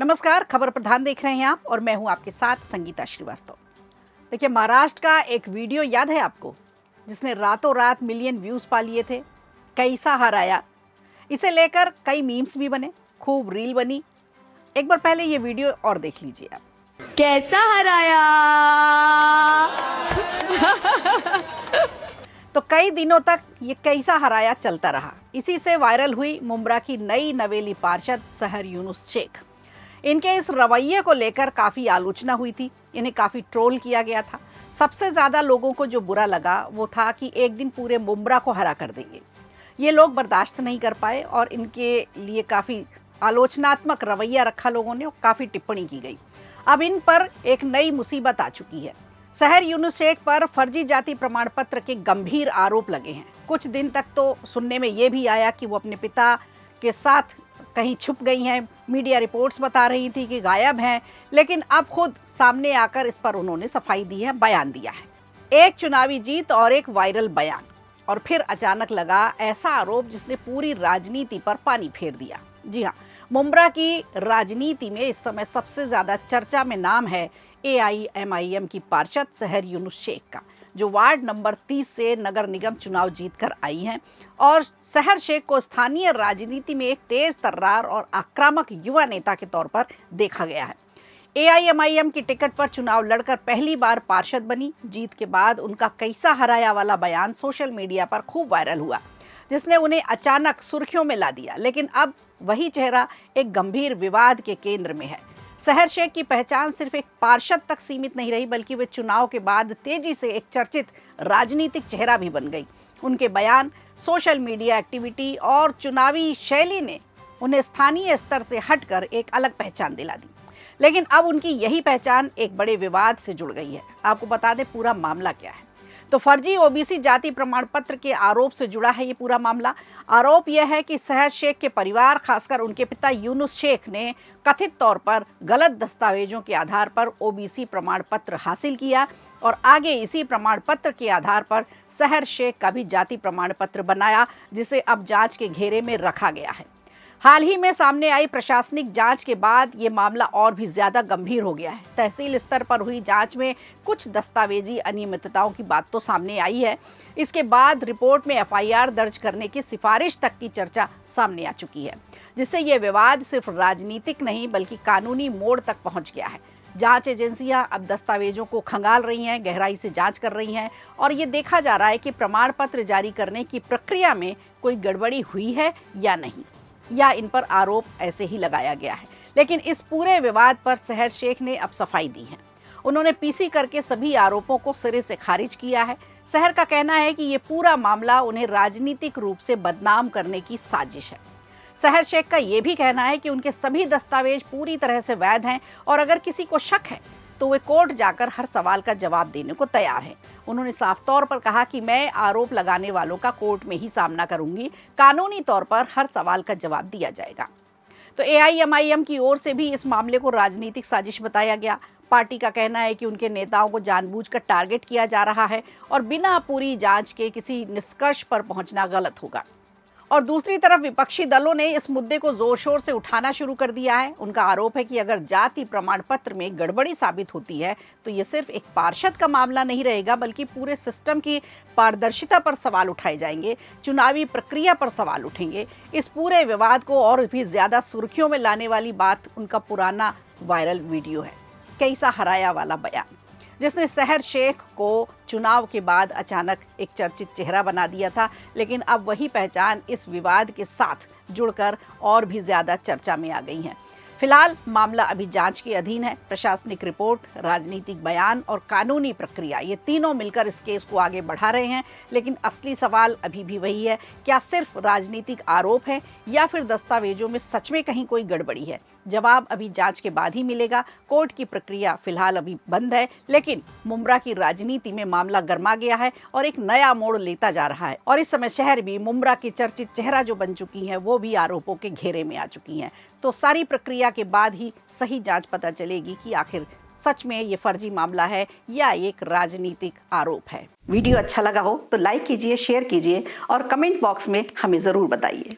नमस्कार, खबर प्रधान देख रहे हैं आप और मैं हूं आपके साथ संगीता श्रीवास्तव। देखिए, महाराष्ट्र का एक वीडियो याद है आपको, जिसने रातों रात मिलियन व्यूज पा लिए थे। कैसा हराया, इसे लेकर कई मीम्स भी बने, खूब रील बनी। एक बार पहले ये वीडियो और देख लीजिए आप। कैसा हराया। तो कई दिनों तक ये कैसा हराया चलता रहा। इसी से वायरल हुई मुंब्रा की नई नवेली पार्षद सहर यूनुस शेख। इनके इस रवैये को लेकर काफ़ी आलोचना हुई थी, इन्हें काफ़ी ट्रोल किया गया था। सबसे ज़्यादा लोगों को जो बुरा लगा वो था कि एक दिन पूरे मुंब्रा को हरा कर देंगे। ये लोग बर्दाश्त नहीं कर पाए और इनके लिए काफ़ी आलोचनात्मक रवैया रखा लोगों ने और काफ़ी टिप्पणी की गई। अब इन पर एक नई मुसीबत आ चुकी है। सहर यूनुस शेख पर फर्जी जाति प्रमाण पत्र के गंभीर आरोप लगे हैं। कुछ दिन तक तो सुनने में ये भी आया कि वो अपने पिता के साथ कहीं छुप गई हैं। मीडिया रिपोर्ट्स बता रही थी कि गायब हैं, लेकिन अब खुद सामने आकर इस पर उन्होंने सफाई दी है, बयान दिया है। एक चुनावी जीत और एक वायरल बयान, और फिर अचानक लगा ऐसा आरोप जिसने पूरी राजनीति पर पानी फेर दिया। जी हाँ, मुंब्रा की राजनीति में इस समय सबसे ज़्यादा चर्चा में नाम है AIMIM की पार्षद सहर यूनुस शेख का, जो वार्ड नंबर 30 से नगर निगम चुनाव जीतकर आई हैं। और सहर शेख को स्थानीय राजनीति में एक तेज तर्रार और आक्रामक युवा नेता के तौर पर देखा गया है। AIMIM की टिकट पर चुनाव लड़कर पहली बार पार्षद बनी। जीत के बाद उनका कैसा हराया वाला बयान सोशल मीडिया पर खूब वायरल हुआ, जिसने उन्हें अचानक सुर्खियों में ला दिया। लेकिन अब वही चेहरा एक गंभीर विवाद के केंद्र में है। सहर शेख की पहचान सिर्फ एक पार्षद तक सीमित नहीं रही, बल्कि वे चुनाव के बाद तेजी से एक चर्चित राजनीतिक चेहरा भी बन गई। उनके बयान, सोशल मीडिया एक्टिविटी और चुनावी शैली ने उन्हें स्थानीय स्तर से हटकर एक अलग पहचान दिला दी। लेकिन अब उनकी यही पहचान एक बड़े विवाद से जुड़ गई है। आपको बता दें पूरा मामला क्या है। तो फर्जी OBC जाति प्रमाण पत्र के आरोप से जुड़ा है ये पूरा मामला। आरोप यह है कि सहर शेख के परिवार, खासकर उनके पिता यूनुस शेख ने कथित तौर पर गलत दस्तावेजों के आधार पर OBC प्रमाण पत्र हासिल किया और आगे इसी प्रमाण पत्र के आधार पर सहर शेख का भी जाति प्रमाण पत्र बनाया, जिसे अब जांच के घेरे में रखा गया है। हाल ही में सामने आई प्रशासनिक जांच के बाद ये मामला और भी ज़्यादा गंभीर हो गया है। तहसील स्तर पर हुई जांच में कुछ दस्तावेजी अनियमितताओं की बात तो सामने आई है। इसके बाद रिपोर्ट में FIR दर्ज करने की सिफारिश तक की चर्चा सामने आ चुकी है, जिससे ये विवाद सिर्फ राजनीतिक नहीं बल्कि कानूनी मोड़ तक पहुँच गया है। जांच एजेंसियां अब दस्तावेजों को खंगाल रही हैं, गहराई से जांच कर रही हैं और ये देखा जा रहा है कि प्रमाण पत्र जारी करने की प्रक्रिया में कोई गड़बड़ी हुई है या नहीं, या इन पर आरोप ऐसे ही लगाया गया है। लेकिन इस पूरे विवाद पर सहर शेख ने अब सफाई दी है। उन्होंने PC करके सभी आरोपों को सिरे से खारिज किया है। सहर का कहना है कि ये पूरा मामला उन्हें राजनीतिक रूप से बदनाम करने की साजिश है। सहर शेख का ये भी कहना है कि उनके सभी दस्तावेज पूरी तरह से वैध हैं और अगर किसी को शक है तो वे कोर्ट जाकर हर सवाल का जवाब देने को तैयार हैं। उन्होंने साफ तौर पर कहा कि मैं आरोप लगाने वालों का कोर्ट में ही सामना करूंगी, कानूनी तौर पर हर सवाल का जवाब दिया जाएगा। तो AIMIM की ओर से भी इस मामले को राजनीतिक साजिश बताया गया। पार्टी का कहना है कि उनके नेताओं को जानबूझकर टारगेट किया जा रहा है और बिना पूरी जांच के किसी निष्कर्ष पर पहुंचना गलत होगा। और दूसरी तरफ विपक्षी दलों ने इस मुद्दे को जोर शोर से उठाना शुरू कर दिया है। उनका आरोप है कि अगर जाति प्रमाण पत्र में गड़बड़ी साबित होती है तो ये सिर्फ एक पार्षद का मामला नहीं रहेगा, बल्कि पूरे सिस्टम की पारदर्शिता पर सवाल उठाए जाएंगे, चुनावी प्रक्रिया पर सवाल उठेंगे। इस पूरे विवाद को और भी ज़्यादा सुर्खियों में लाने वाली बात उनका पुराना वायरल वीडियो है, कैसा हराया वाला बयान, जिसने सहर शेख को चुनाव के बाद अचानक एक चर्चित चेहरा बना दिया था। लेकिन अब वही पहचान इस विवाद के साथ जुड़कर और भी ज़्यादा चर्चा में आ गई है। फिलहाल मामला अभी जांच के अधीन है। प्रशासनिक रिपोर्ट, राजनीतिक बयान और कानूनी प्रक्रिया, ये तीनों मिलकर इस केस को आगे बढ़ा रहे हैं। लेकिन असली सवाल अभी भी वही है, क्या सिर्फ राजनीतिक आरोप है या फिर दस्तावेजों में सच में कहीं कोई गड़बड़ी है? जवाब अभी जांच के बाद ही मिलेगा। कोर्ट की प्रक्रिया फिलहाल अभी बंद है, लेकिन मुंब्रा की राजनीति में मामला गर्मा गया है और एक नया मोड़ लेता जा रहा है। और इस समय शहर भी मुंब्रा की चर्चित चेहरा जो बन चुकी है वो भी आरोपों के घेरे में आ चुकी हैं। तो सारी प्रक्रिया के बाद ही सही जांच पता चलेगी कि आखिर सच में ये फर्जी मामला है या एक राजनीतिक आरोप है। वीडियो अच्छा लगा हो तो लाइक कीजिए, शेयर कीजिए और कमेंट बॉक्स में हमें ज़रूर बताइए।